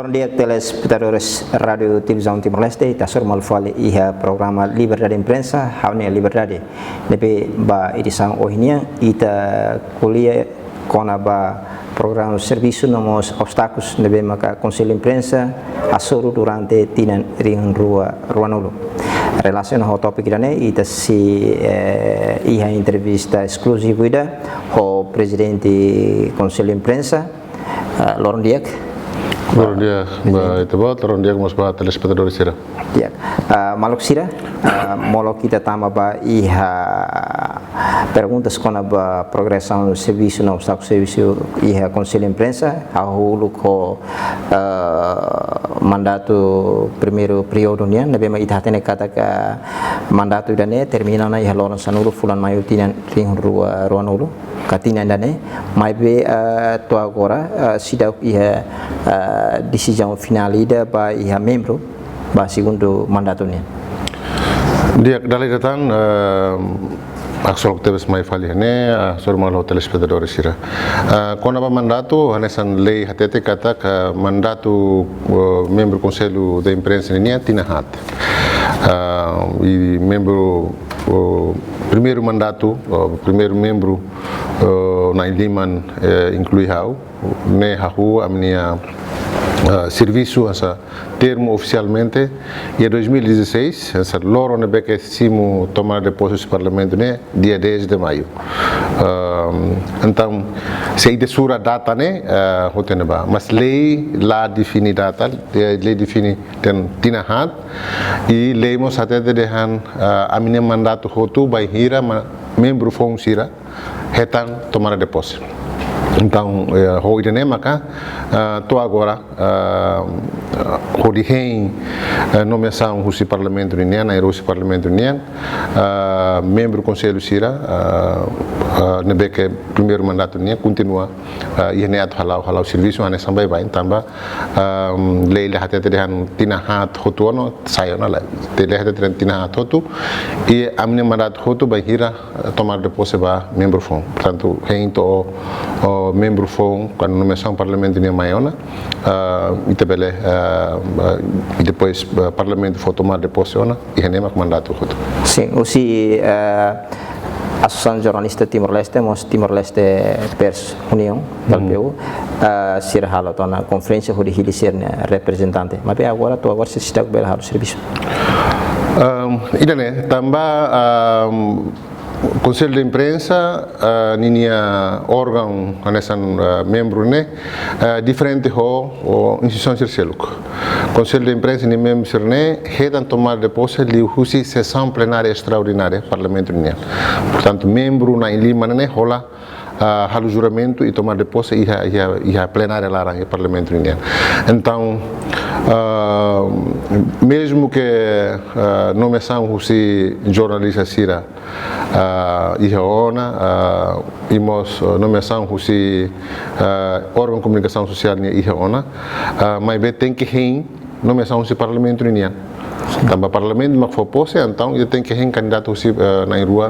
Bom dia, telespectadores Radio Televisão Timor-Leste. Está normal fale iha programa Liberdade Imprensa, Haune Liberdade. Nebe ba edição hoje ita kuliah kona ba programa serviço nomos obstáculos nebe maka Conselho Imprensa asuru durante tinan ring ruanulu. Relação ao tópico dane ita si iha entrevista exclusiva ida o presidente Conselho Imprensa Laurent Diak. Bom dia, itu buat orang dia mas buat telespectador sira. Ya, maluk sira, molok kita tama ba iha perguntas com a progressão do serviço no obstáculo serviço iha Conselho Imprensa, ahulu ko mandato primeiro período nia, nabe ma ita tene kata ka mandato dane termina na iha loran sanulu fulan mayu tinan ring ruanulu katina dane mai be to agora sida iha decisão final ida ba iha membro ba segundo mandato nia. Dia dalai datang aksol tebes mai fali ne sormal hotel telespectador sira. Kona ba mandato hanesan lei hatete kata ka mandato membro conselho da imprensa nia tina hat. E membro primeiro mandato primeiro membro na Liman inclui hau ne hahu amnia serviço essa termo oficialmente e 2016 essa loro ne beke simo tomar depósito do parlamento né dia 10 de maio então se ide sura data né hotene ba mas lei lá define data lei define ten tinahat e lei mos até de han amine mandato hotu by hira membro fonsira hetan tomar depósito. Então, o irene maka to agora o dihen nomeação do Parlamento União na Rússia Parlamento União membro Conselho Sira nebeke primeiro mandato União continua irene at halau serviço ane sampai bain tamba leile hatete dehan tinahat hotuono sayona la leile hatete tinahat hotu e amne mandato hotu bahira tomar depois ba membro fon portanto reinto membro fon quando nomeação parlamento União maiona itebele e depois parlamento for tomar depois ona e renema mandato hotu. Sim, aussi Associação Jornalista Timor-Leste, mos Timor-Leste Pers União, PLPU, sir halo na conferência hodi hilisir representante. Mas agora tu agora se está bel halo serviço. Idane tamba Conselho de Imprensa ninia órgão anesan membro né diferente ho instituição circeluk. Conselho de Imprensa ni membro sirne hedan tomar depois li husi sessão plenária extraordinária Parlamento União. Portanto membro na Lima né rola halo juramento e tomar depois iha plenária lá no Parlamento União. Então mesmo que nomeação husi jornalista sira iha ona imos nomeação husi órgão de comunicação social ni iha ona mas tem que hen nomeação husi Parlamento União. Tambah parlamento mak fopose então ele tem que hen candidato husi na rua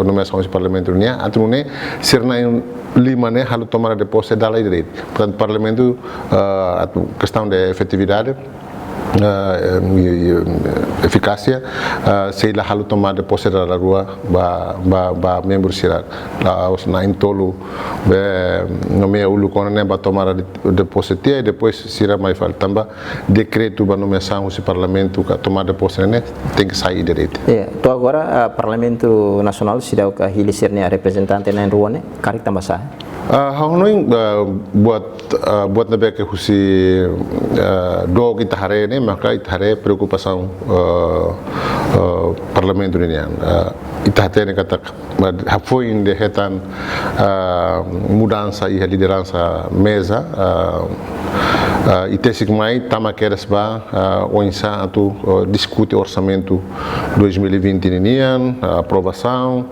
nomeação husi Parlamento União atune sirna lima né halo tomar depois da lei. Portanto parlamento questão de efetividade eficácia se lá halo tomar depois da rua ba membro sira lá os na intolo nomeia ulu kona né ba tomar depois e depois sira mais falta tamba decreto ba nomeação o parlamento ka tomar depois né tem que sair direito. Tu agora parlamento nasional sira ka hilisir ne representante na rua né karik tambah sah. Haunoing buat nebeke husi dog itahare ne maka itahare preocupação Parlamento União itahate ne kata foi de hetan mudança e liderança mesa itesik mai tama keres ba onsa atu discute orçamento 2020 União aprovação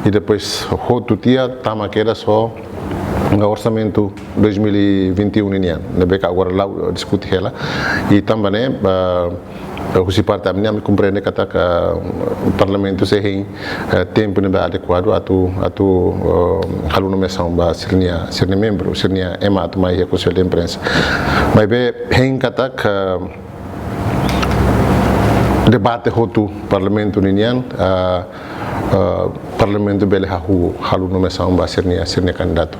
e depois outro dia tama keres só orçamento 2021 União nebeka agora lá discute ela e também husi parte a minha me compreende que o parlamento se tem tempo não é adequado atu halu nomeação ba sirnia membro sirnia ema atu mais conselho de imprensa mas be tem que debate hotu parlamento ninian parlamento bele halu nomeação ba sirnia candidato.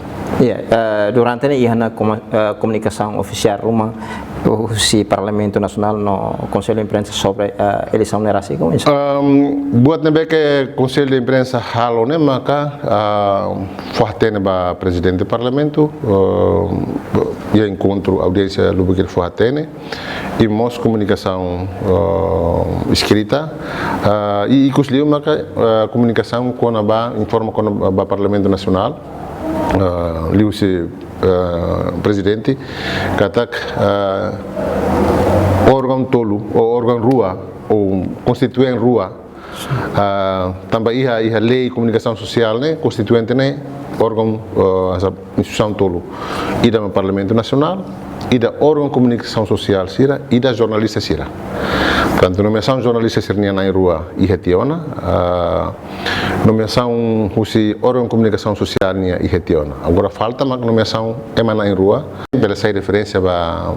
Durante ini ia na komunikasi ofisial rumah si Parlamento Nasional no Conselho de Imprensa sobre eleição nerasi como isso. Buat nebe que Conselho de Imprensa halo ne maka forte ba presidente do Parlamento ia encontro audiência lubukir forte ne e mos comunicação escrita e kusliu maka comunicação com a ba informa com a Parlamento Nacional liu se presidente katak órgão tolo ou órgão rua ou constituinte rua também ia lei comunicação social né constituinte né órgão instituição tolo e da Parlamento Nacional e da órgão comunicação social sira e da jornalista sira. Portanto, nomeação jornalista sirnia na rua e retiona, nomeação husi órgão comunicação social nia e retiona. Agora falta mas nomeação emana em rua, pela sai referência ba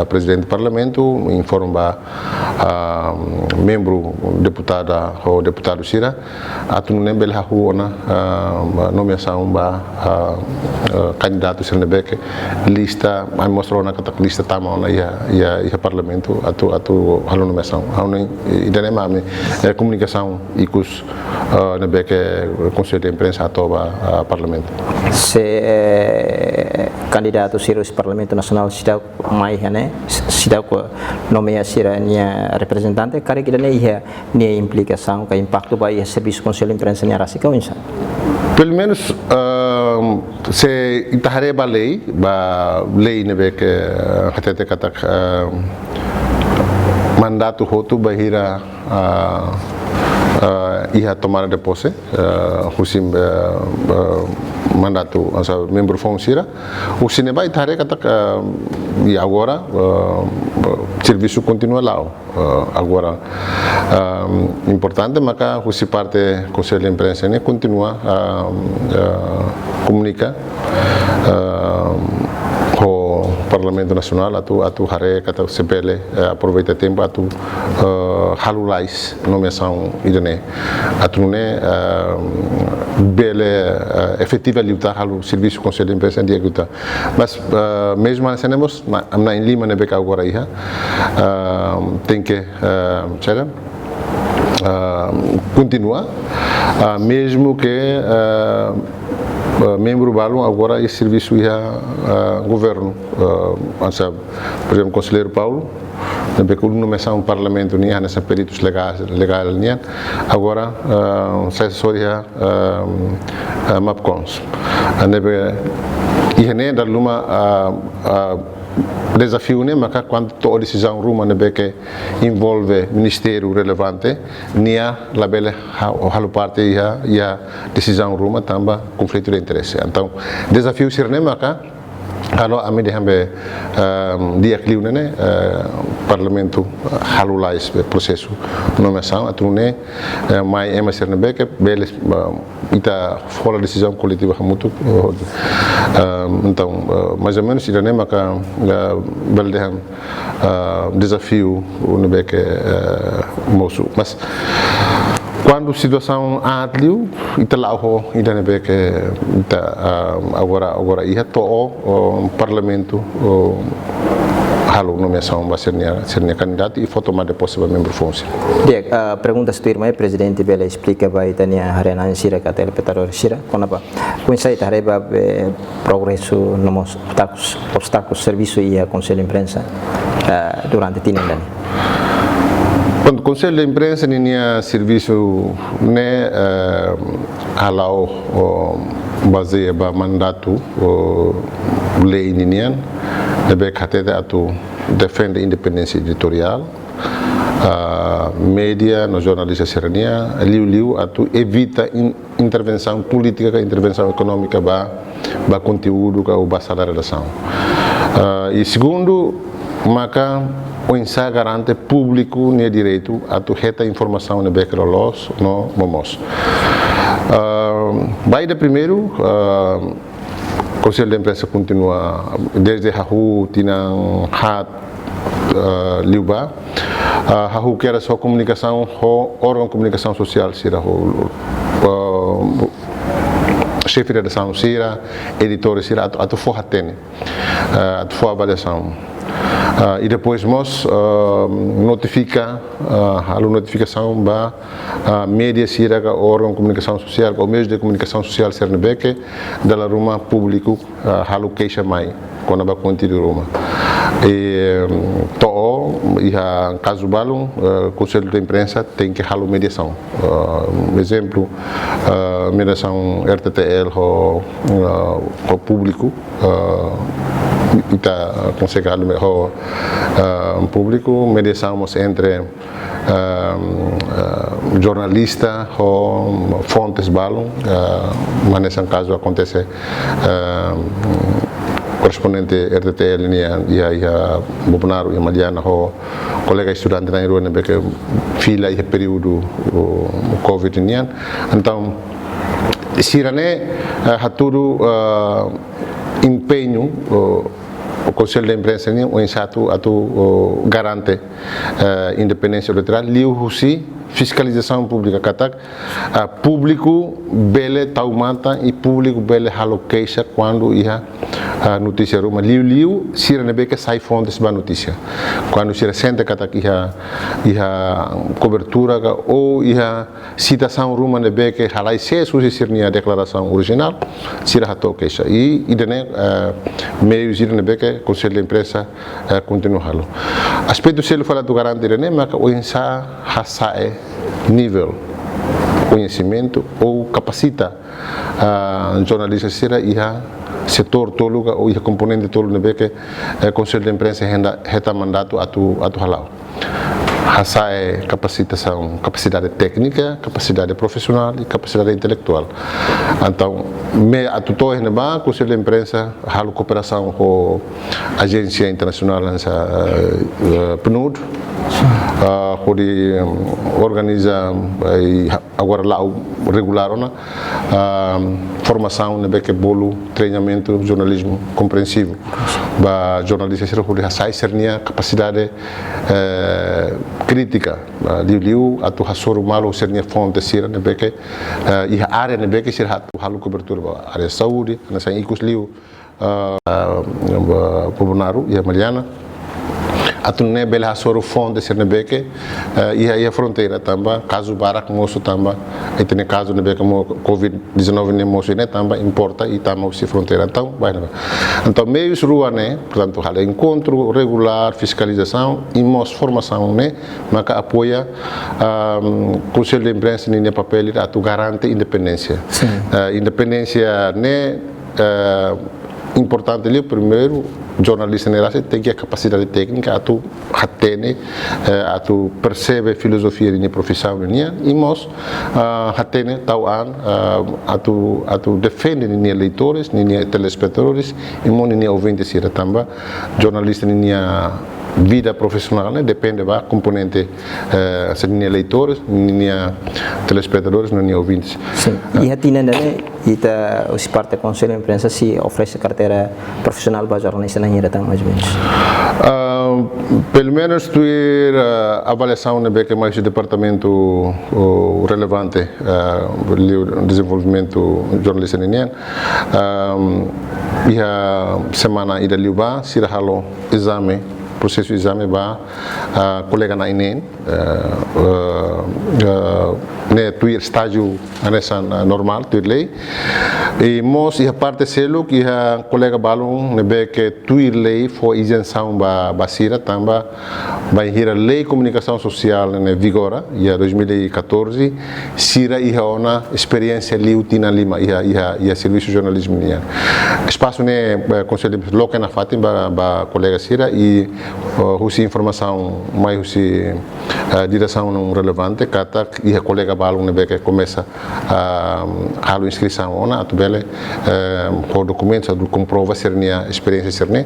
presidente do parlamento, informa membro deputada ou deputado sira, atu nem bela huona nomeação ba candidato sirnebeke lista, mas mostrou na lista tama na ia parlamento atu halu nomeação. Houve ideia mami comunicação e cus na beque conselho de imprensa atoba parlamento. Se candidato sirus Parlamento Nacional sida mai né sida ko nomeia sira nia representante kare kita nia implicação ka impacto ba ia serviço conselho de imprensa nia rasi kau insa. Pelo menos se itahare ba lei ne beque hatete katak mandato hotu bahira ia tomada de posse husim mandato asa membro fonsira o cinema itare kata e agora serviço continua lá agora importante maka husi parte conselho de imprensa ne continua comunica Parlamento Nacional atu hare kata sepele aproveita tempo atu halulais nomeação idene atu ne bele efetiva luta halu serviço conselho de imprensa dia luta mas mesmo assim nemos na em Lima ne beca agora iha tem que será continua mesmo que membro balão agora é serviço governo por exemplo conselheiro Paulo também com nomeação parlamento nia nessa peritos legais nia agora sai soria mapcons nebe ihene da luma desafio né mas quando toda decisão ruma ne que envolve ministério relevante nia labele halu parte ia decisão ruma tamba conflito de interesse então desafio sir ne maka kalau ame dehambe dia kliu ne parlamento halu lais processo nomeação atune mai emasir ne que bele ita fora decisão coletiva muito então mais ou menos idane maka beldeham desafio ne que moço mas quando a situação adliu italau idane que agora ia to parlamento halu nomeação vai ser candidato e foto mais depois vai membro fonse. Dia pergunta se tu irmã presidente bela explica vai tania harena sira ka telespectador sira konapa com isso aí tareba progresso nos obstáculos serviço e a conselho de imprensa durante tinendan. Quando o Conselho de Imprensa tinha serviço né halau baseia ba mandato lei ninian deve catete atu defende independência editorial média no jornalista serania liu atu evita intervenção política intervenção econômica ba conteúdo ka o ba salário da ação e segundo maka o insa garante público ne direito a tu reta informação ne beca los no momos. Vai de primeiro o Conselho de Imprensa continua desde Hahu tinang hat liuba Hahu que era só comunicação órgão de comunicação social sira chefe de redação sira editores sira atu forra tene atu forra avaliação e depois nós notifica a notificação ba mídia sira que órgão de comunicação social ou meios de comunicação social Cernebeke da ruma público halu queixa mai quando ba contido ruma e a caso balão Conselho de Imprensa tem que halu mediação exemplo mediação RTTL o público está aconselhado melhor público mediação entre jornalista ou fontes balão mas nesse caso acontece correspondente RTTL e a Bolsonaro e a Mariana o colega estudante na Irua que fila e período o Covid nian então sirane haturu empenho o Conselho de Imprensa ni o insato atu garante independência eleitoral liu si fiscalização pública katak público bele taumata e público bele halo queixa quando ia notícia ruma liu sira nebe que sai fontes ba notícia quando sira sente katak ia cobertura ou ia citação ruma nebe que halai se susi sirnia declaração original sira hato queixa e dene meio sira nebe que Conselho de Imprensa continua halo aspecto selo fala do garante dene mas o insa hasae nível conhecimento ou capacita jornalista sira ia setor tolo ou ia componente tolo nebe que Conselho de Imprensa reta mandato atu halal essa é capacitação, capacidade técnica, capacidade profissional e capacidade intelectual. Então, a tutor no banco, Conselho de Imprensa, a cooperação com a Agência Internacional PNUD, que organiza agora lá regular formação no que bolo treinamento jornalismo compreensivo ba jornalista será que sai sernia capacidade crítica liu atu hasor malo sernia fonte sira no que e a área no que será atu halu cobertura ba área saúde na sai ikus liu Bolsonaro e a Mariana atu ne bela hasor fonte sira beke e a fronteira tamba caso barak moço tamba e tem caso nebe como Covid-19 ne moço ne tamba importa e tamba se fronteira então meios rua né portanto há encontro regular fiscalização e formação né mas apoia Conselho de Imprensa nem papel atu garante independência independência né importante ali primeiro jornalista nerase tem que a capacidade técnica atu hatene atu percebe filosofia de profissão minha e nós hatene tauan atu defende ni leitores ni telespectadores e ni ouvintes sira tamba jornalista ni vida profissional né depende da componente se ni leitores ni telespectadores ni ouvintes e a tina né ita os parte Conselho de Imprensa se oferece carteira profissional para jornalista na Irata mais ou menos pelo menos ter avaliação na beca mais do departamento relevante o desenvolvimento jornalista ninian e a semana ida liuba sira halo exame processo exame ba colega na INEN ne tuir estágio nessa normal tuir lei e mos e a parte selo que a colega balon ne be que tuir lei for isenção ba basira tamba vai ir a lei comunicação social ne vigora ia 2014 sira e ona experiência liutina lima ia serviço jornalismo nia espaço ne conselho local na fatim ba colega sira e husi informação mais husi direção não relevante kata e a colega trabalho onde que começa a inscrição ona atu bele o documento do comprova ser minha experiência ser né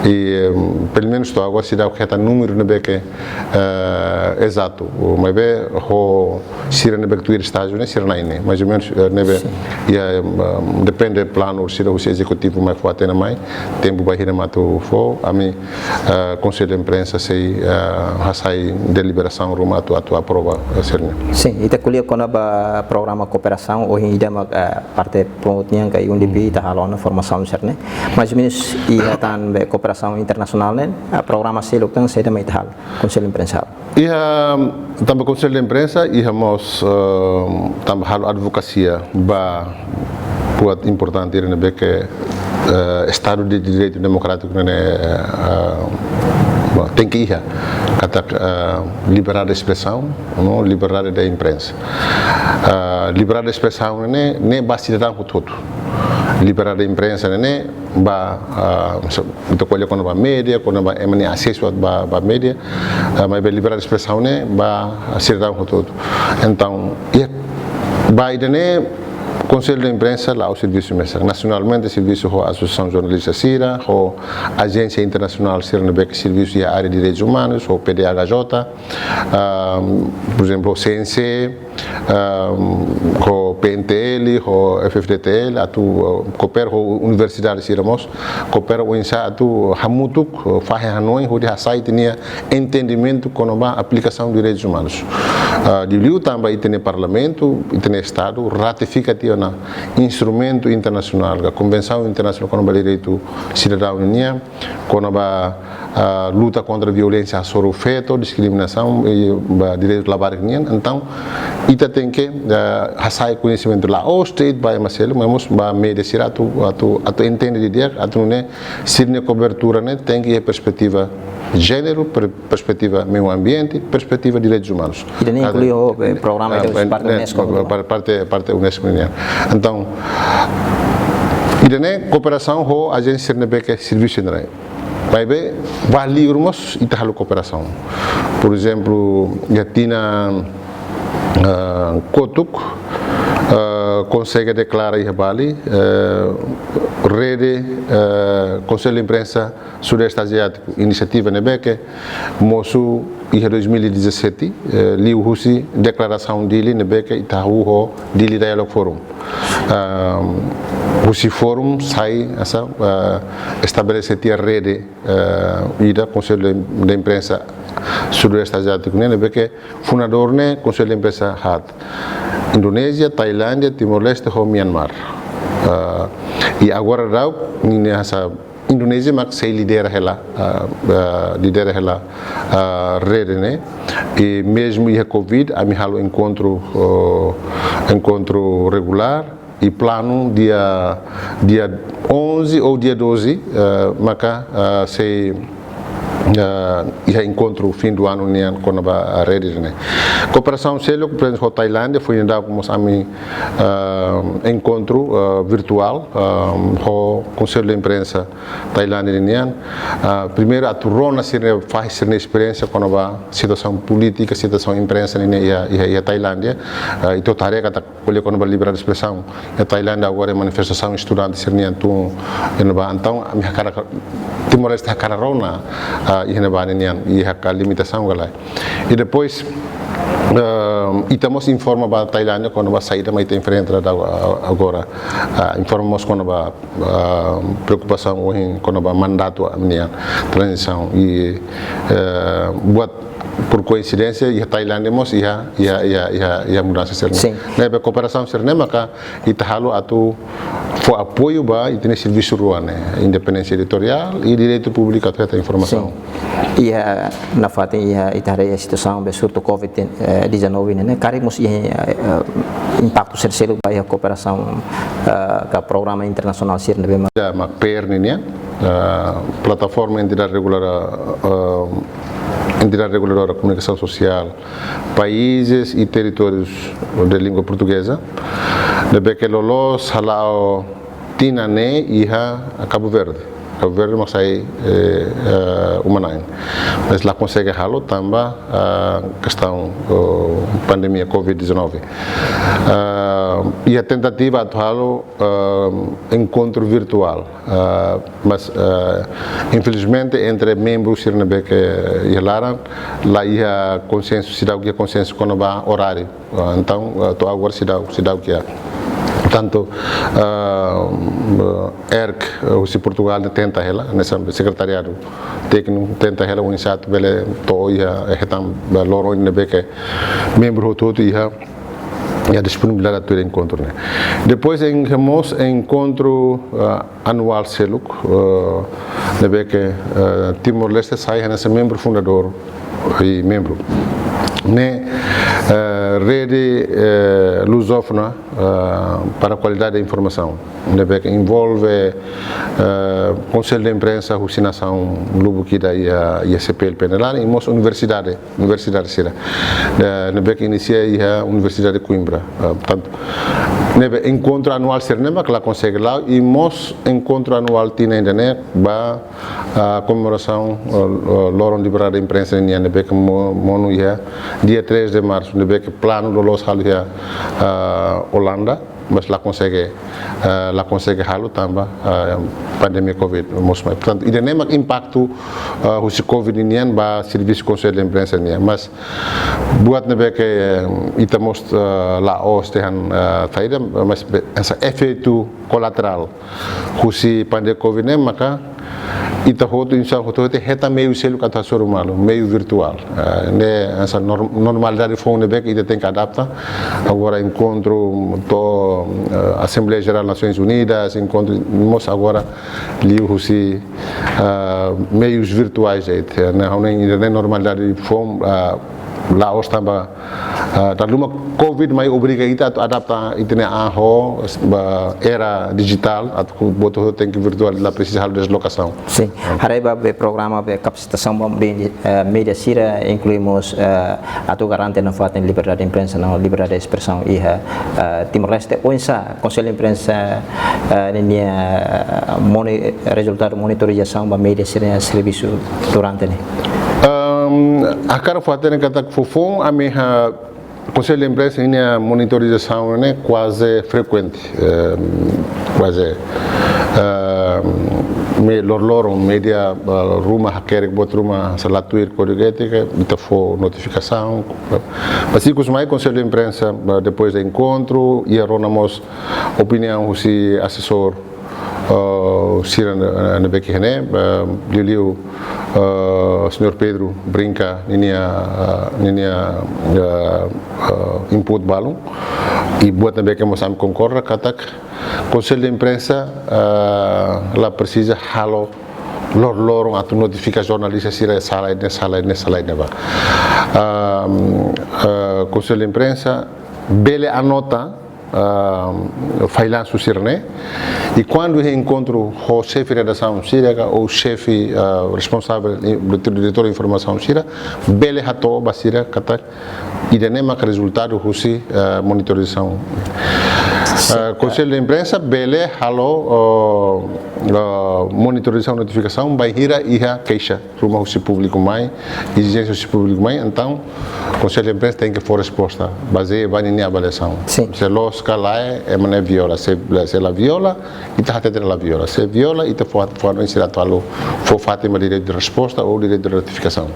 e pelo menos estou agora se dá o que é número onde que exato mas bem o se nebe que tu ir estágio né ser naine mais ou menos nebe depende do plano se o executivo mais forte na mais tempo vai ir mato fo a mim conselho de imprensa sei sai deliberação rumo a aprova ser né sim e te colher quando a programa cooperação hoje em dia parte promotinha que um DP tá halona formação ser né mais ou menos e tan cooperação internacional né a programa se loctan se também tá conselho de imprensa e também conselho de imprensa e nós também halo advocacia ba buat importante ir nebe que Estado de Direito Democrático tem que ir kata liberdade de expressão não liberdade da imprensa liberdade de expressão nem basta dar com tudo liberdade da imprensa né ba então quando vai mídia quando vai emane acesso a mídia mas liberdade de expressão né ba ser dar com tudo então vai né Conselho de Imprensa lá o serviço mesmo nacionalmente serviço a Associação Jornalista Sira ou Agência Internacional Sirnebec Serviço e a área de Direitos Humanos ou PDHJ por exemplo o CNC o PNTL o FFDTL atu coopera com Universidade Siramos coopera com insa atu hamutuk fahe hanoi o de hasai tinha entendimento com a aplicação de direitos humanos de liu também tem parlamento tem estado ratificativa na instrumento internacional a convenção internacional com o direito cidadão com a luta contra a violência sobre feto discriminação e direito de lavar então ita tem que hasai conhecimento lá o state vai marcelo mas ba media sira atu entende de dia atu né sirne cobertura né tem que perspectiva gênero perspectiva meio ambiente perspectiva de direitos humanos e nem incluiu o programa de parte UNESCO parte UNESCO então e nem cooperação com a agência Sirnebec serviço né vai ver valirmos e tal cooperação por exemplo já tinha Kotuk consegue declarar em Bali rede Conselho de Imprensa Sudeste Asiático iniciativa Nebeque moço em 2017 li o Russi declaração dele Nebeque e tahu dele Dialogue Forum Russi Forum sai essa estabelecer a rede ida Conselho de Imprensa Sudeste Asiático Nebeque fundador né Conselho de Imprensa hat Indonésia, Tailândia, Timor-Leste e Myanmar. E agora nessa Indonésia mas sei lidera ela rede né e mesmo e a Covid a me halo encontro regular e plano dia 11 ou dia 12 maca sei ia encontro o fim do ano com a rede né cooperação sério com a Tailândia foi ainda como ami encontro virtual com o Conselho de Imprensa Tailândia primeiro a turona faz ser experiência com a situação política situação imprensa e a Tailândia e toda a tarefa tá colher com a liberdade de expressão a Tailândia agora é manifestação estudante ser então a minha cara Timor-Leste a cara rona e a limitação e depois estamos informa para a Tailândia quando vai sair mas tem frente agora informamos quando vai preocupação quando vai mandato a minha transição e por coincidência a Tailândia mos e a mudança ser né a cooperação ser né maka itahalo atu for apoio ba e tem serviço ruan independência editorial e direito público até a informação e na fato e a situação be surto COVID-19 né carimos impacto terceiro ba a cooperação com o programa internacional ser né ma perninya plataforma entidade reguladora da comunicação social países e territórios de língua portuguesa de que lolos halao tinane e a Cabo Verde Cabo Verde mas aí humanain. Mas lá consegue halo também questão pandemia Covid-19. E a tentativa atual encontro virtual, mas infelizmente entre membros Sirnebeque e Laran, lá ia consenso, se dá o que é consenso quando vai horário, então agora se dá o que é. Portanto, ERC, o Portugal tenta ela, nesse secretariado técnico tenta ela o insato bele to ia retam loro Nebeque membro todo ia e a disponibilidade do encontro. Depois temos encontro anual CELUC, que Timor-Leste sai nesse membro fundador e membro. Rede lusófona para a qualidade da informação, que envolve Conselho de Imprensa, Nação Lubo que daí a CPLP e mos universidade será, que inicia a Universidade de Coimbra, portanto, encontro anual Sernema que lá consegue lá e mos encontro anual tina ainda a comemoração Loron Liberada da Imprensa em que monu dia 3 de março, que plano do los halu Holanda, mas lá consegue halo também pandemia Covid, portanto, e nem impacto o Covid nian ba serviço Conselho de Imprensa nian, mas buat que itamos lá os tehan taida, mas essa efeito colateral o pandemia Covid nem maka ita hoto insan hoto heta meio selo kata sorumalo meio virtual essa normalidade foi que ita tem que adaptar agora encontro to Assembleia Geral das Nações Unidas encontro mos agora liu husi meios virtuais não nem normalidade foi lá os tamba taluma Covid mai obriga ita a adaptar itene era digital atau boto tem que virtual lá precisa de deslocação. Sim, hareba be programa be capacitação de mídia sira incluímos atu garante na fato liberdade de imprensa na liberdade de expressão e Timor-Leste onsa Conselho de Imprensa nenia resultado monitorização ba mídia sira serviço durante ne. A cara fazer kata fofon a minha Conselho de Imprensa tem a monitorização quase frequente, quase lor média ruma hacker bot ruma salatuir corrigetica ita fo notificação mas se mais Conselho de Imprensa depois do encontro e aronamos opinião o assessor Sira na Bequihane, Liu Senhor Pedro brinca ninia input balão e buat também que nós concorda katak Conselho de Imprensa lá precisa halo lorong atau notifikasi jornalis sira sala ini ba Conselho de Imprensa bele anota failan susirne e quando eu encontro o chefe de redação síria ou o chefe responsável do diretor de informação síria bele hato basira kata idenema que resultado husi monitorização Conselho de Imprensa bele halo monitorização notificação vai hira iha queixa ruma husi público mai exigência husi público mai então Conselho de Imprensa tem que for resposta baseia em avaliação se los calai é mané viola se la viola ita hata la viola se viola ita for inserir atual for fatima direito de resposta ou direito de ratificação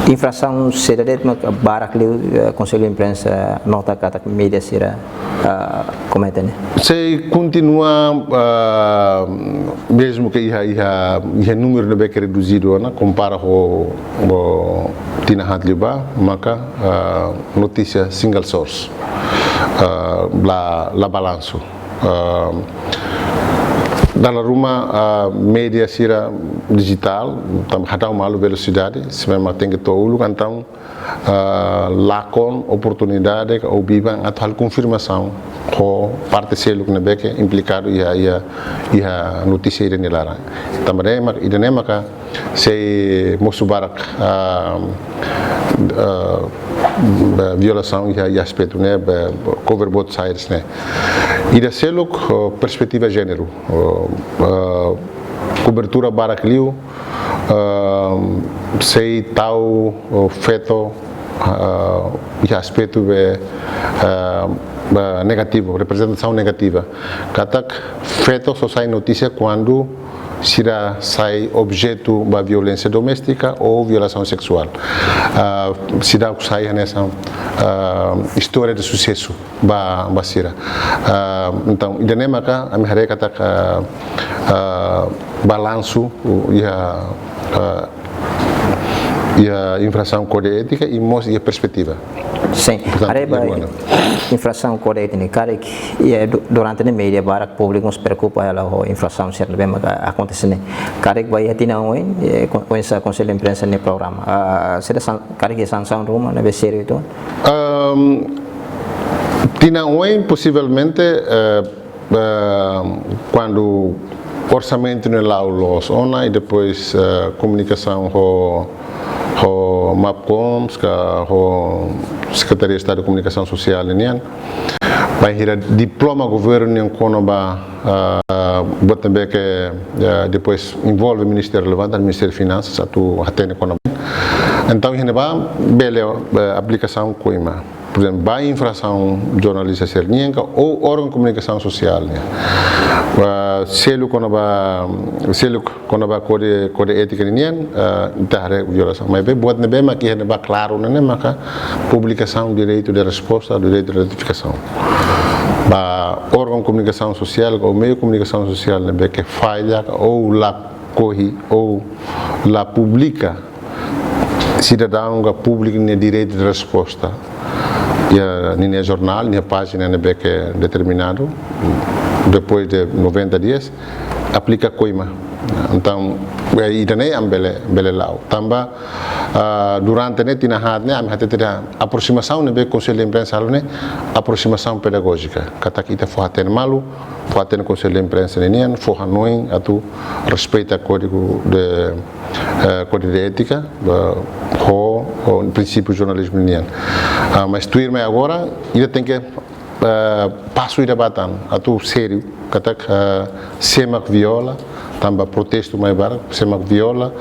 infração sedadet mak barak liu Conselho de Imprensa nota kata mídia sira cometene se continua mesmo que iha número de beque reduzido na compara o tina hatliba maka notícia single source la balanço dalam rumah media sira digital tam hadau malu velocidade se memang tem que tolu então lakon oportunidade ou biban atual confirmação ko parte selo que nebeke implicado ia notícia ide lara também mak ide maka se mosubarak violação e aspecto né cover both sides né e da selo perspectiva gênero cobertura barakliu, sei tal feto e aspecto negativo, representação negativa. Katak feto só sai notícia quando sai objeto da violência doméstica ou violação sexual. Sai nessa história de sucesso ba sira. Então, idanema ka a minha kata balanço e a infração código ética e mostra a perspectiva. Sim, a infração código ética, cara, durante a mídia, para o público se preocupa com a infração, certo? Bem, acontece, né? Cara, vai ter não com essa conselho de imprensa no programa. Será cara que sanção Roma, não é sério então? Tinha possivelmente quando orçamento no laulos online e depois comunicação com MAPCOMS, com Secretaria de Estado de Comunicação Social, vai ir diploma governo com também que depois envolve o Ministério Relevante, o Ministério de Finanças, até economia. Então, a gente vai ver aplicação coima. Por exemplo, vai infração jornalista ser ou órgão de comunicação social. Selo quando vai código ética está violação. Mas bem, boa bem, mas que é claro, né? Mas publicação direito de resposta, direito de retificação. Órgão de comunicação social ou meio de comunicação social, né? Que falha ou lá corre ou lá publica cidadão que publica no direito de resposta. Nem jornal, nem página que é determinado, depois de 90 dias, aplica coima. Então, isso também é bele lau. Também, durante a tinha aproximação do Conselho de Imprensa, aproximação pedagógica. Kata kita foi até malo, foi até o Conselho de Imprensa, foi hanoi, atu respeita código de ética, o princípio do jornalismo. Mas tu irmã agora, ele tem que passo e debatan, atu sério, kata semak viola, também protesto mais barato, semak viola,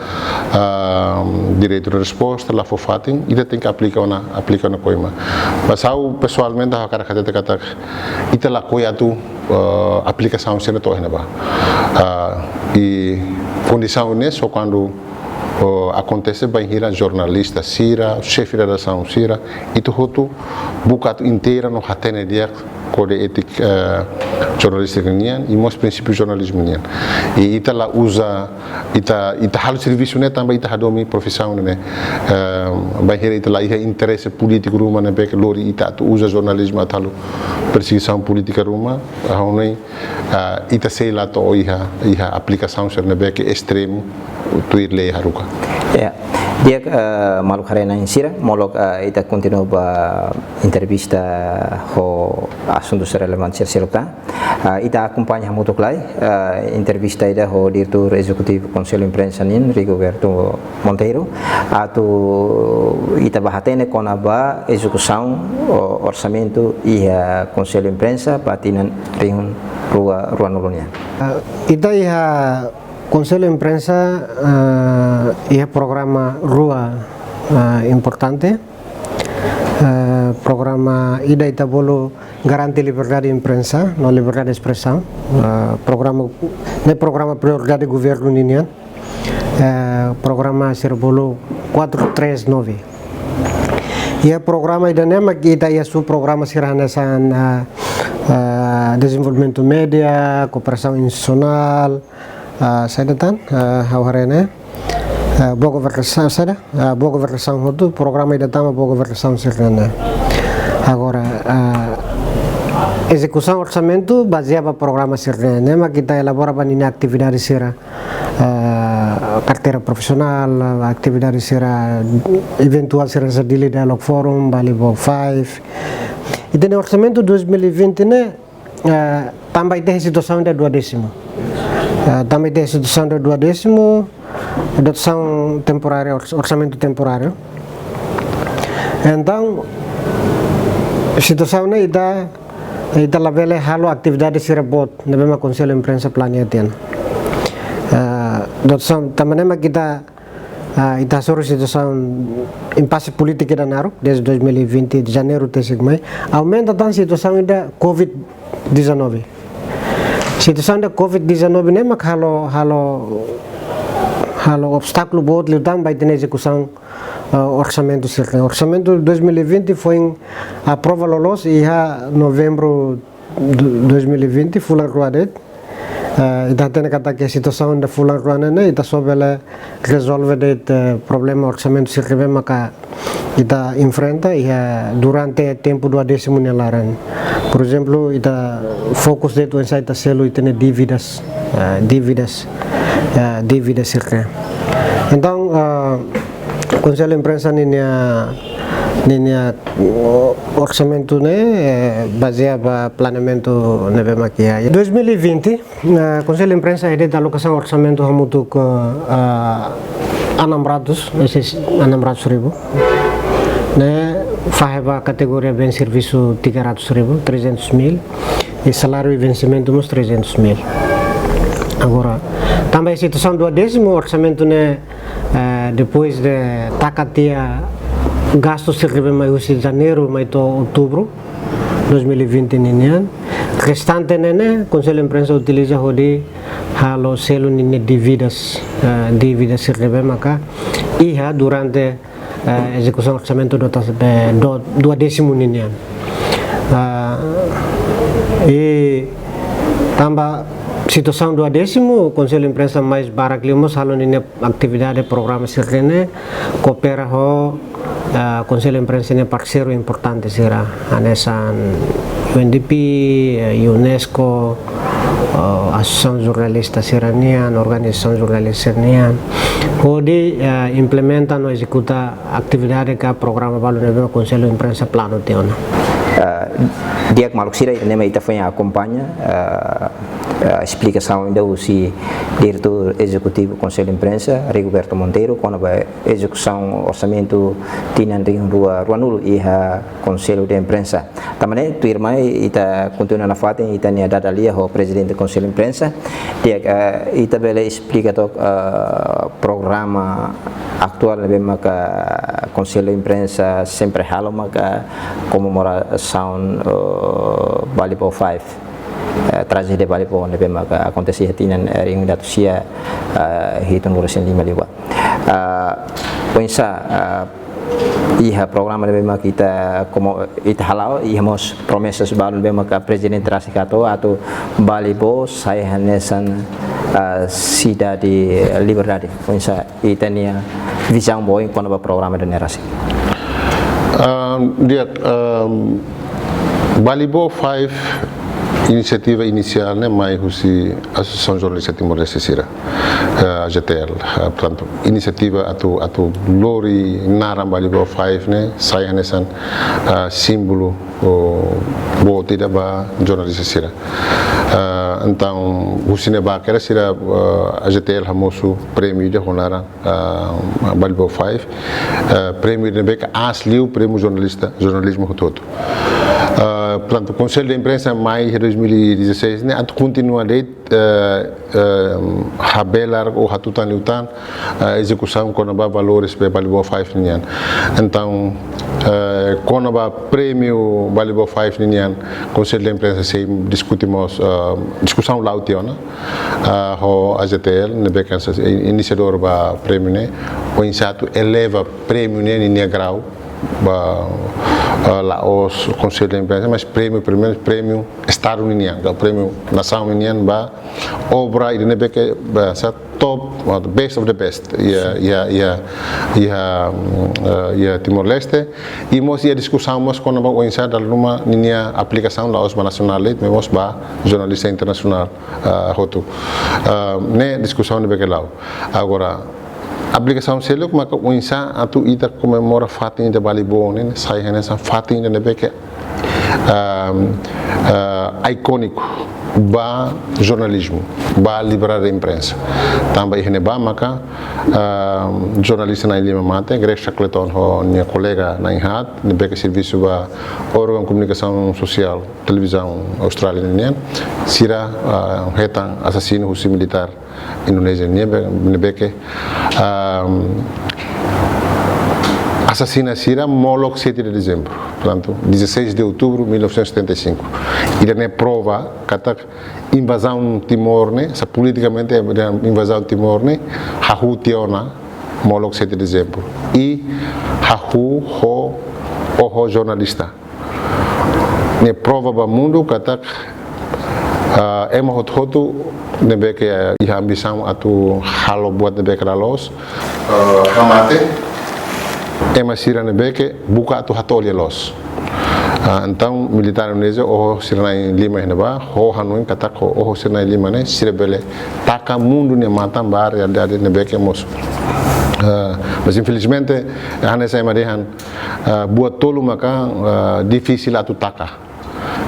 direito de resposta, lá for fatin, ele tem que aplicar na coima. Mas eu pessoalmente a cara kata ita la coia tu aplicação sendo torna ba. E condição nisso quando acontece bem ir a jornalista Sira, chefe de redação Sira, e tu bucat inteira no hatene dia código ética jornalística e meus princípios jornalismo e ita lá usa ita hal serviço né também ita domi profissão né bem ir ita lá interesse político ruma né que lori ita usa jornalismo atalo perseguição política ruma honei ita sei lá to iha aplicação ser né que extremo tu ir lei haruka dia malu karena insira molok ita continua ba entrevista ho assuntos relevantes serta ita acompanha muito claro entrevista ida ho diretor executivo Conselho de Imprensa nin Rigoberto Monteiro ita bahatene com a execução orçamento e Conselho de Imprensa patinan rihun rua nolonia ita Conselho de Imprensa é programa RUA importante, programa IDA Itabolo garante liberdade de imprensa, não liberdade de expressão, programa prioridade do governo união, programa Serbolo 439. E o programa IDA nema que IDA é o programa siranesan desenvolvimento média, cooperação institucional, saya datang hari ini boa governação boa governação itu program ini datang boa governação sirena agora execução orçamento baseado programa sirena mas kita elabora ini atividade sira carteira profissional atividade sira eventual sira sedili dialog forum Bali Bob 5 itu orçamento 2020 ini tambah itu situação de 20. Também tem a situação de 20º, dotação temporária, orçamento temporário. Então, a situação é ita labele halo atividade sira bot, na bema Conselho de Imprensa planeatian. também kita ita sobre situação impasse política da Naru desde 2020 de janeiro até mai aumenta a situação da COVID-19. Situação da COVID-19 nem mak halo obstáculo buat lidam vai ter execução orçamento cerca. Orçamento 2020 foi aprova lolos e ha novembro 2020 fulan ruadet. Ita tem kata que a situação da fulan ruana né ita sobela resolve det problema orçamento cerca maka ita enfrenta e durante tempo do décimo nelaran. Por exemplo, ita fokus det o ita selo ita dívidas cerca. Então, Conselho de Imprensa ninya orçamento né baseado planeamento neve maquia. 2020, Conselho de Imprensa edita alocação orçamento hamutu ke 600.000 né faiba categoria bem serviço 300.000 e salário e vencimento uns 300.000. Agora, também a situação do décimo orçamento né depois de takatia gastos se recebe mais de janeiro mais de outubro 2020 ninian restante né Conselho de Imprensa utiliza hodi halo selo nini dívidas se recebe maka iha durante execução orçamento do décimo ninian e também situação do décimo Conselho de Imprensa mais baraklimos halo nini atividade programa sirene coopera ho Conselho de Imprensa ini parceiro importante sira anesan UNDP, UNESCO, Associação Jornalista Siranian, Organização Jornalista Siranian, onde implementa e executa atividade que o programa do Conselho de Imprensa plano teona. Dia que maluco sira nem ita foi acompanha a explicação ainda o diretor executivo do Conselho de Imprensa Rigoberto Monteiro quando vai execução orçamento tinha em rua nulo e a Conselho de Imprensa também tu irmã ita continua na fata ita nia dada ali o presidente do Conselho de Imprensa dia ita bela explica to programa atual bem maka Conselho de Imprensa sempre halo maka comemoração Balibol 5 tragédia Balibol ne maka acontecia tinan ring datu sia hitung lurusin 5 liwa pensa iha programa ne maka kita como ita halau iha mos promessas baru ne maka presiden Trasikato atau Balibol saya hanesan sida di Liberdade pensa ita nia visão boa quando o programa de nerasi dia Balibol 5 inisiativa inicial né mais husi Associação Jornalista Timor-Leste Sira AGTL portanto inisiativa atu lori naram Balibol 5 né sai hanesan símbolo bo tidak ba jornalista Sira então husi ne ba kera Sira AGTL hamosu prêmio de honara Balibol 5 prêmio de beca asli o prêmio jornalismo todo portanto, o Conselho de Imprensa em maio de 2016 né, continua a belar ou a tutaniutan a execução com os valores para Balibol 5 nian. Então, com o prêmio Balibol 5 nian, Conselho de Imprensa se discutimos discussão lá o tiona, o AGTL, né, iniciador do prêmio né, o insato eleva prêmio né, em grau lá os Conselho de Imprensa, mas primeiro prêmio Estado União, o prêmio Nação União, ba obra e ne beke sa top, best of the best, Timor-Leste, e mos ia discussão mos com o insa da numa linha aplicação lá os nacional, mos ba jornalista internacional hotu, ne discussão ne beke lá, agora aplicação selo como que o insa atu ita comemora fatin de Balibol né sai nessa fatin de beke icônico ba jornalismo, ba liberdade de imprensa. Também ihne ba maka jornalista na Lima Mate, Greg Shackleton, minha colega na Inhat, nebe serviço ba órgão de comunicação social, televisão australiana, sira retan assassino russo militar indonésia nebe que assassina Sira Moloch 7 de dezembro, portanto 16 de outubro de 1975. E daí prova que a invasão Timor-Leste, essa politicamente a invasão Timor-Leste, hahu tiona Moloch 7 de dezembro e hahu ho jornalista. Ne prova para o mundo que ema hotu nebe que a ambição atu halo buat nebe que los hamate ema sira nebe que buka atu hatolhe los. Então militar indonésia o sira em Lima neba ho hanuin kata ko o sira em Lima ne sira bele taka mundo ne matam bar realidade nebe que mos. Mas infelizmente hanya saya marihan buat tolu maka difícil atu taka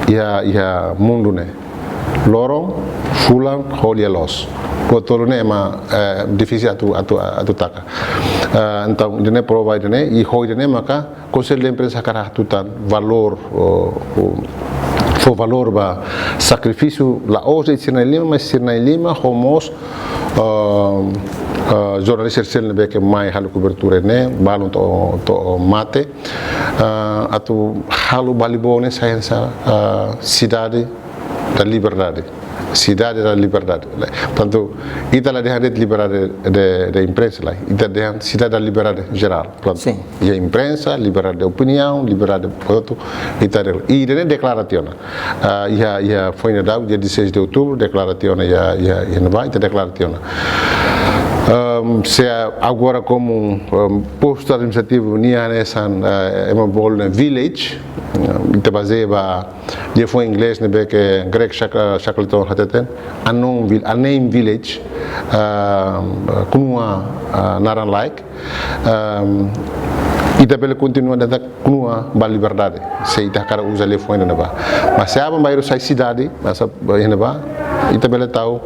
ia mundo ne lorong fulang holia los botol ne ma difícil atu taka então dene prova dene e hoi dene maka conselho de empresa cara tutan valor o valor ba sacrifício la hoje sirna Lima mas sirna Lima homos jornalista sel ne que mai halu cobertura ne balon to mate atu halu balibone sayensa cidade da liberdade. Cidade da liberdade. Portanto, ita la dehan liberdade de imprensa lá. Ita dehan cidade da liberdade geral. Portanto, e a imprensa, liberdade de opinião, liberdade de voto, ita e de declaração. Ia foi na data dia 16 de outubro, declaração ia não vai ter declaração. Se agora como posto administrativo nia nessa é uma bola village ita baseia dia foi inglês né que Greg Shackleton hateten a name village kunua naran like ita bele continua da kunua ba liberdade se ita cara usa telefone né ba mas se aba bairro sai cidade mas né ba ita bele tau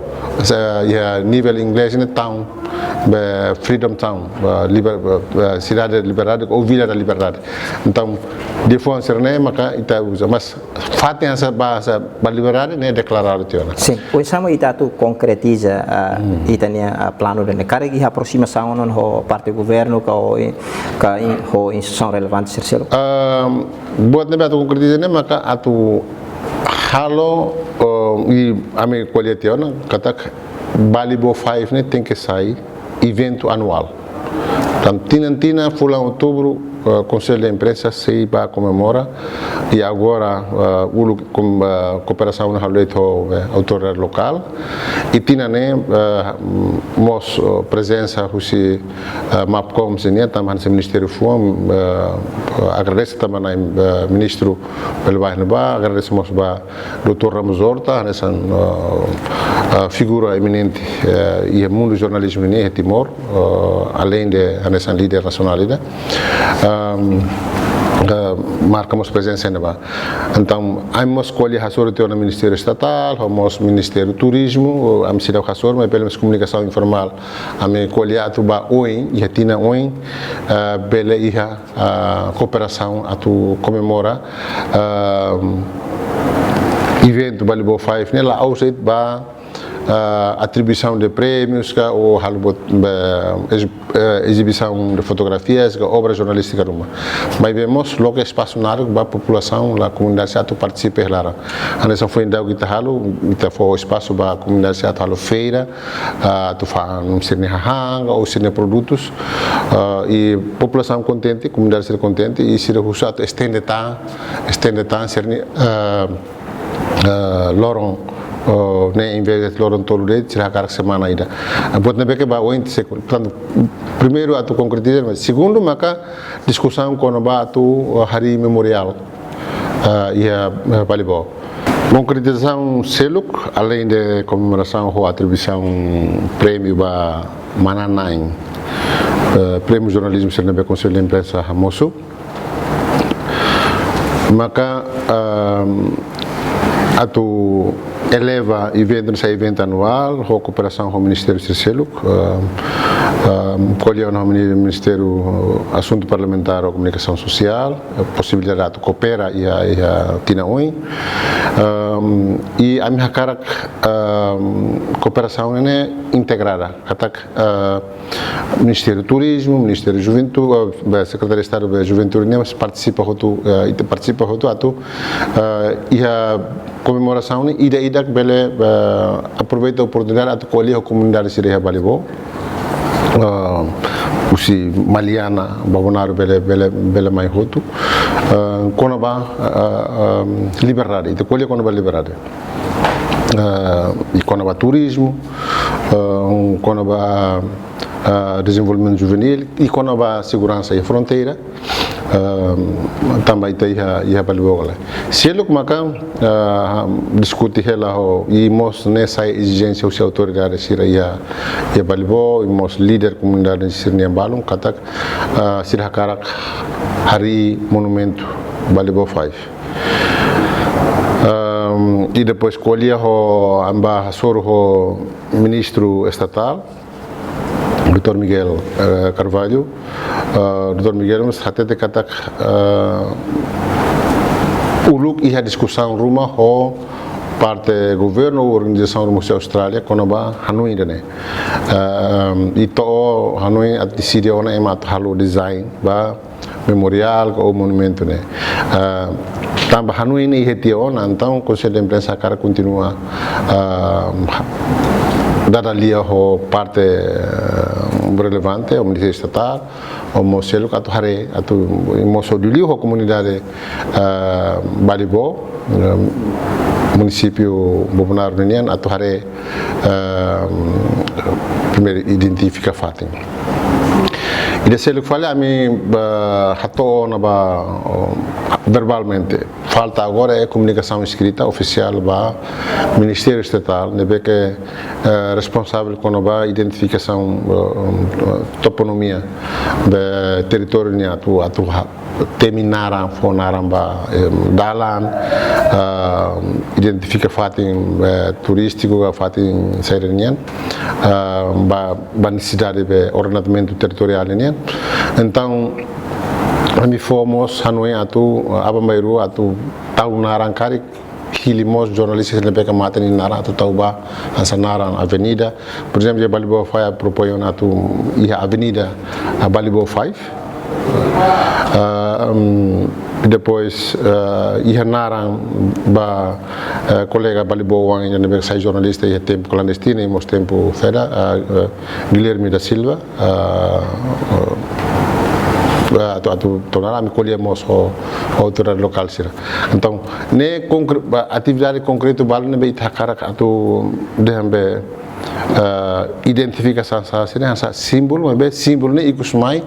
ya nível inglês né town Freedom Town, cidade da liberdade ou vila da liberdade. Então, depois serene maka ita usa, mas fato essa base liberdade né declarado tiona. Sim, o sama ita tu concretiza itania plano de cara que aproximação non ho parte governo ka ho instituição relevante sercelo. Buat ne tu concretiza ne maka atu halo e ame qualitiona katak Balibo 5 né tem que sair evento anual. Então, Tina, foi lá em outubro, o Conselho de Imprensa se vai comemorar e agora com cooperação na autoridade local e Tina né mos presença russa Mapcom senia também no Ministério Fuam agradeço também ao ministro Belbahneba agradecemos ao Dr. Ramos Horta nessa figura eminente e o mundo do jornalismo em Timor além de nessa líder nacionalidade marcamos presença neba. Então, hemos escolhido a no Ministério Estatal, hemos Ministério do Turismo, a cidade Hasor, mas pela comunicação informal, a me escolhido a OIN, e a Tina OIN, pela cooperação a tu comemora evento Balibo 5, né? Lá ao jeito atribuição de prêmios ou exibição de fotografias, obra jornalística numa. Mas vemos logo espaço narco para a população, a comunidade a participa lá. A nessa foi ainda o que está foi espaço para a comunidade a feira, tu faz um cine hanga ou cine produtos e população contente, comunidade ser contente e se recusar estende tan ser loron né em vez de loron todo de tirar cada semana ainda pode não ver que vai o índice portanto primeiro a tu concretizar mas segundo maca discussão com o batu hari memorial e a Balibo concretização seluk além de comemoração ou atribuição prêmio ba mananain prêmio jornalismo ser no Conselho de Imprensa Hamosu maka atu eleva evento anual, a cooperação com o Ministério Circelo, colheu no Ministério Assunto Parlamentar ou Comunicação Social, a possibilidade de cooperar e a Tinaui. E a minha cara cooperação é integrada, Ministério do Turismo, Ministério da Juventude, Secretaria de Estado da Juventude, participa e a comemoração e daí bele aproveita a oportunidade de colher a comunidade de Siria Balibó, usi Maliana Babonaro bele mai hotu, konaba liberdade, de colher konaba liberdade. E konaba turismo, konaba desenvolvimento juvenil e konaba segurança e fronteira. Também tem a balibogala. Se ele como discute ela e mostra nessa exigência os autoridades sira e balibó e mostra líder comunidade sirnia balum katak sira karak hari monumento balibó 5. E depois colhia o ambassador o ministro estatal Dr. Miguel Carvalho. Dr. Miguel até de katak uluk e a discussão ruma ho parte governo organização do Museu Austrália quando ba Hanoi né e to Hanoi at decidir ona emat halo design ba memorial ou monumento né tamba Hanoi ne hetiona então o Conselho de Imprensa cara continua dada ali a parte relevante, o Ministério Estatal, o Museu que atuare, o Museu do Rio, a comunidade Balibó, município Bobonar União, atuare primeiro identifica fato. E desse que falei a mim rato na verbalmente falta agora é comunicação escrita oficial ba Ministério Estatal deve que responsável com a identificação toponomia do território nia tu terminaram fonaram ba dalan identifica fatin turístico fatin serenian ba necessidade de ordenamento territorial nia então kami fomos Hanoi atu abamairu atu tau narang kari hilimos jornalistas na peka mata ni nara atu tau ba asa naran avenida por exemplo Balibó 5 propõe atu ia avenida a Balibó 5 depois ia naran ba colega Balibó Wang yang na sai jornalista ia tempo clandestino e mos tempo fera Guilherme da Silva atu tornar a colhemos a autoridade local sira então ne atividade concreta balu ne be takara atu dembe identificação sira sa símbolo be símbolo ne ikusmai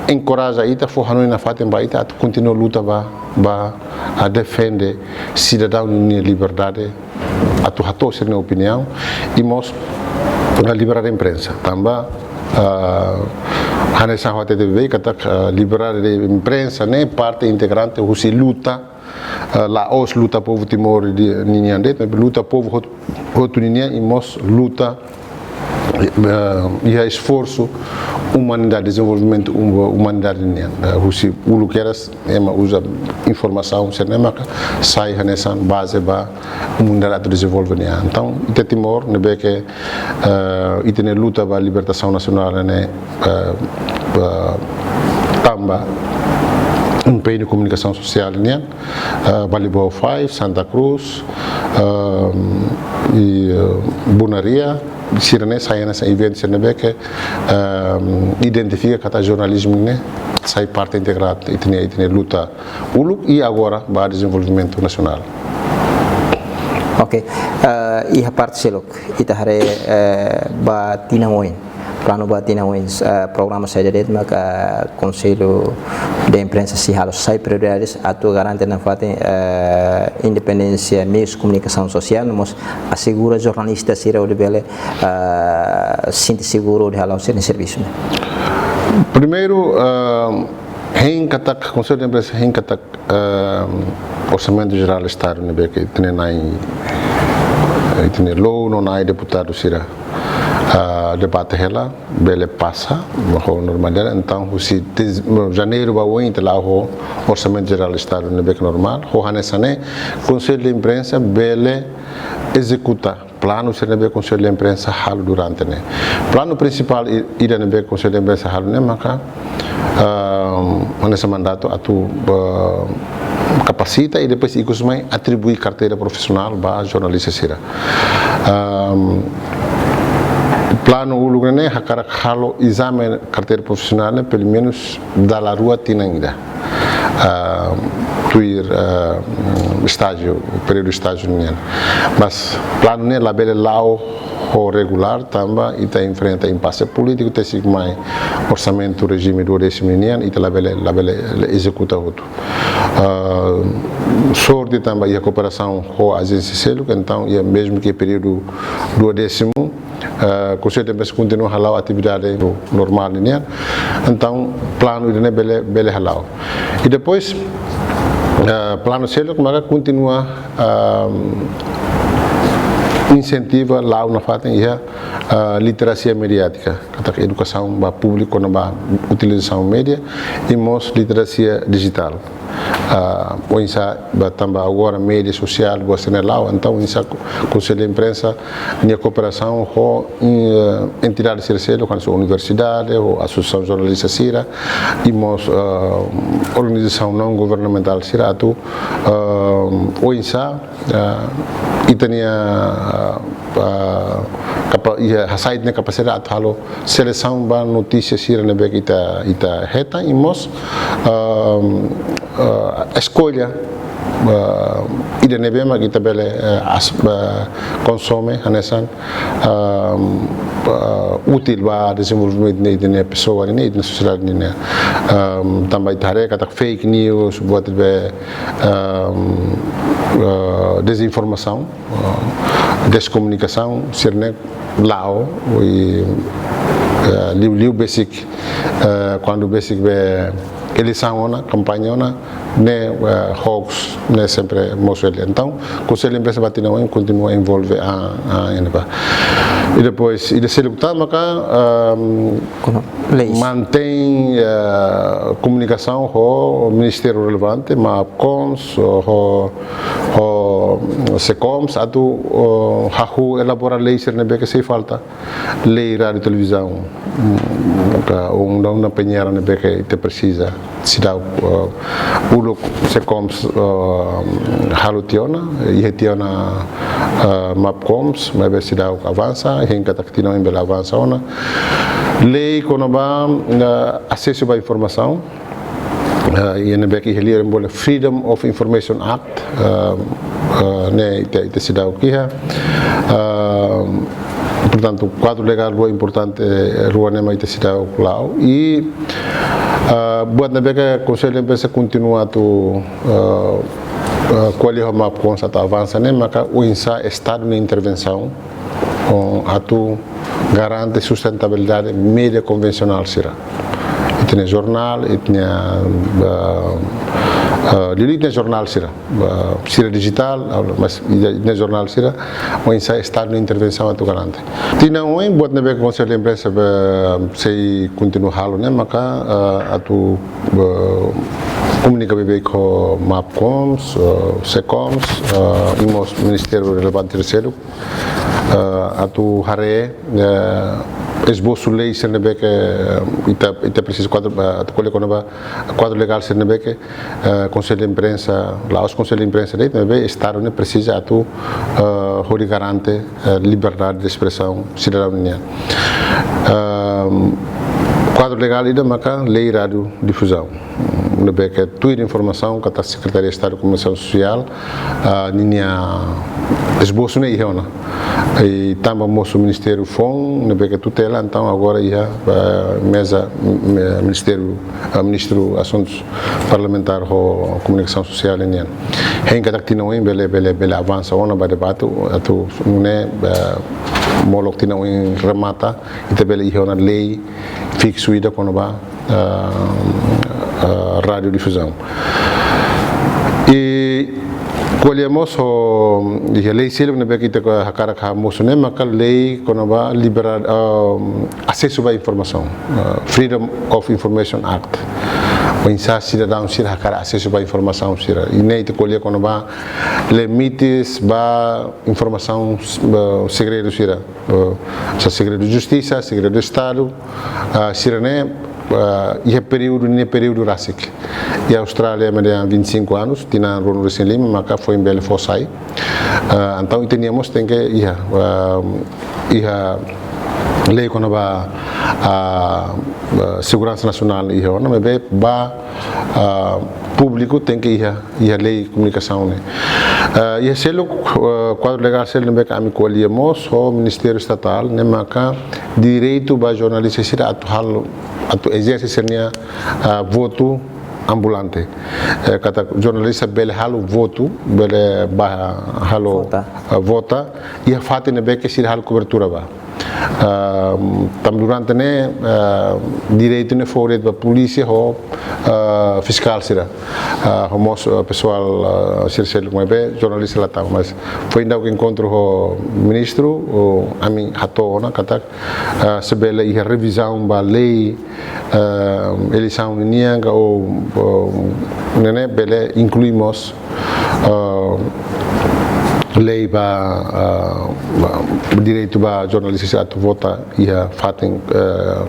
encoraja ita fo Hanoi na fatem ba ita atu continua luta ba a defender cidadão ni liberdade atu hato sira na opinião e mos a liberdade de imprensa tamba Hane sa hote de be katak liberar de imprensa ne parte integrante husi luta la os luta povo Timor de Ninian det luta povo hotu Ninian e mos luta e a esforço humanidade desenvolvimento humanidade Ninian husi ulu keras ema usa informação senema sai hanesan base ba humanidade desenvolve Ninian então ite Timor ne be que itene luta ba libertação nacional ne tamba empenho de comunicação social né Balibó 5 Santa Cruz e Bonaria sirene sai nessa evento sirene que identifica cada jornalismo né sai parte integrada e tem luta uluk e agora para desenvolvimento nacional. Ok, e a parte selok ita hare ba tinamoin plano ba tinamoin programa saja det maka Conselho de Imprensa se halo sai prioridades atu garante na fate independência meios de comunicação social mas assegura jornalistas sira o de bele sinto seguro de halo ser serviço. Primeiro Hein katak Conselho de Imprensa hein katak orçamento geral do Estado ne be que tem itine lo no nai deputado sira debate hela bele passa ho normalidade então se janeiro ba oin lá o orçamento geral do estado no bec normal ho hanesane conselho de imprensa bele executa plano se nebe conselho de imprensa hal durante ne plano principal ida nebe conselho de imprensa hal ne maka nesse mandato atu capacita e depois ikut semai atribui carteira profissional ba jornalista sira plano ulu ne hakara halo exame carteira profissional ne pelo menos da rua tinangida tuir estágio período estágio nian mas plano ne labele lao o regular tamba ita enfrenta impasse político tesik mai orçamento regime do desminian ita labele executa outro sorte tamba e a cooperação com a agência selo então é mesmo que período do décimo conselho de imprensa continua halau atividade normal né então plano de bele halau e depois plano selo como continua incentiva lá na fatem literacia mediática kata educação ba público na utilização média e mos literacia digital o insa tamba agora mídia social gosta lá então insa conselho de imprensa minha cooperação com entidades terceiras como a universidade ou associação jornalista sira e mos organização não governamental sira tu o insa itania site na capacidade halo seleção ba notícias sira na bek ita heta e mos escolha ida nebema kita bele consome hanesan útil ba desenvolvimento de pessoa ni de sociedade ni também tare kata fake news buat be desinformação descomunicação sirne lao e liu basic quando basic be eleição ona campanha ona ne hoax ne sempre mosel então conselho imprensa batina continua envolve e depois e de selectar maka mantém comunicação com o ministério relevante MAPCOMS o SECOMS atu hahu elaborar lei serne beke sei falta lei rádio e televisão undang-undang penyiaran beke itu precisa sidau uluk SECOMS halutiona ihetiona MAPCOMS mas sidau avança hingga taktina embel avança ona lei konoba acesso à informação e na bek ihelier mbole Freedom of Information Act ne ite sidau kiha portanto quadro legal é importante rua nema ite sidau clau e buat na bek conselho de imprensa continua tu qual map com essa avança né maka o insa estado na intervenção atu garante sustentabilidade mídia convencional sira itne jornal itne lili jornal sira sira digital mas itne jornal sira o insa estado na intervenção atu garante tina buat na bek conselho de imprensa sei continua halo né maka atu comunica bem com MAPCOMS, SECOMS, imos Ministério Relevante Terceiro, atu hare esboço lei sernebe que ita precisa quadro atu cole conova quadro legal sernebe que conselho de imprensa lá os conselho de imprensa dei também estado ne precisa atu hori garante liberdade de expressão cidadania quadro legal ida maka lei rádio difusão nebeke tuir informação que a Secretaria de Estado de Comunicação Social ninha esboço ne ihona e também moço Ministério FON nebeke tutela então agora ia mesa Ministro Assuntos Parlamentar ho Comunicação Social nian henga taktina wen bele avança ona ba debate atu ne molok tina wen remata ite bele ihona lei fixo ida kono ba radiodifusão e Escolhemos a lei selo na beca que a cara que mostrou maka lei quando vai liberar acesso à informação, Freedom of Information Act. O insa cidadão sira cara acesso à informação sira. E nem te colher quando vai limites ba informação segredo sira, segredo de justiça, segredo de estado, sira né e período rásico. E a Austrália tem 25 anos, tinha Ronald Reagan Lima, mas foi em Belo Fossai. Então, teníamos que lei quando vai a segurança nacional e não me vê público tem que ir a lei de comunicação né e esse o quadro legal se não é que a mim colhemos o Ministério Estatal né marca direito para jornalistas ser atual exercer voto ambulante kata jornalista bele halu voto bele halo vota e a fato ne be que sir hal cobertura ba tam durante ne direito ne fora da polícia ou fiscal sira homos pessoal sir mo be jornalista lá tá mas foi ainda o encontro o ministro o ami hatona kata se bele e revisão ba lei eleição nianga ou nene bele incluímos lei para direito para jornalistas a votar e a fazem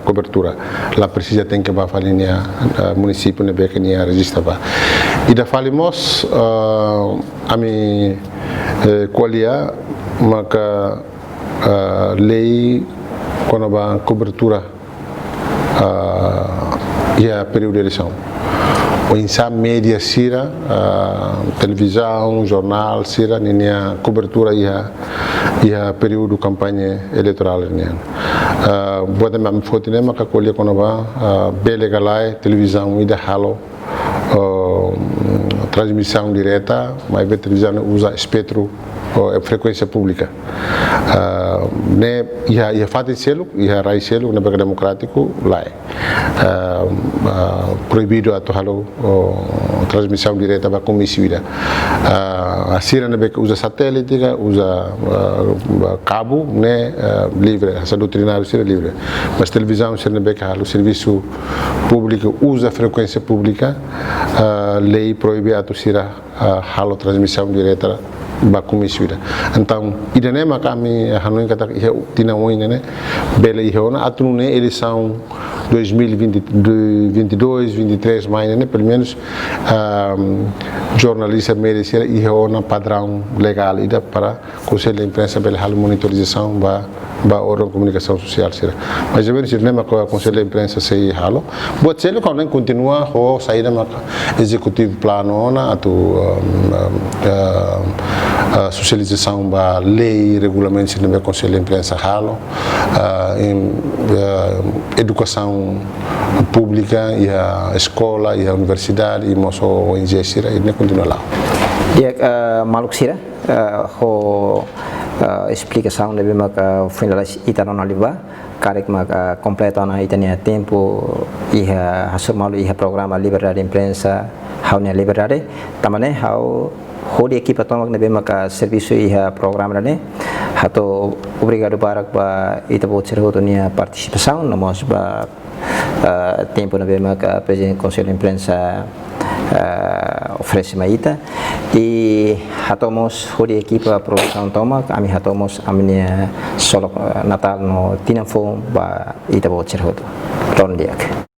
cobertura lá precisa tem que para fazer município ne be que nia registra ba e da falamos a mi qualia maka lei quando ba cobertura e a período de eleição o insa média sira televisão jornal sira ninha cobertura e a período campanha eleitoral ninha boa mesmo foto né mas que quando va bele galai televisão e da halo transmissão direta mas a televisão usa espectro frequência pública né e a fato selo e a rai selo na Banco Democrático lá proibido a tohalo transmissão direta para comissão a Sira na Banco usa satélite usa cabo né livre essa doutrinário Sira livre mas televisão Sira na Banco o serviço público usa frequência pública lei proíbe a Sira halo transmissão direta ba comissura então idane makami hanuin kata tina oine né bela ihona atune eleição 2022 23 mais né pelo menos jornalista merecer ihona padrão legal ida para conselho de imprensa bela hal monitorização ba órgão de comunicação social será mas eu vejo nem com o conselho de imprensa sei halo bot selo quando continua o saída executivo plano na atu socialização da lei, regulamentos do Conselho de Imprensa halo, educação pública e a escola e a universidade e moço o engenheiro e não continua lá. E maluk sira explicação de bima que finaliza itano na liba karek mak completa na itania tempo e hasur malu e programa liberdade imprensa hau ne liberdade tamane hau hodi equipa tomak na bima ka serviço e programa ne hato obrigado para ita voucher hotonia participação na mos ba tempo na bima ka presidente conselho de imprensa oferece maita e hatomos hodi equipa produção tomak ami hatomos aminia solo natal no tinafo ba ita voucher hoto ron diak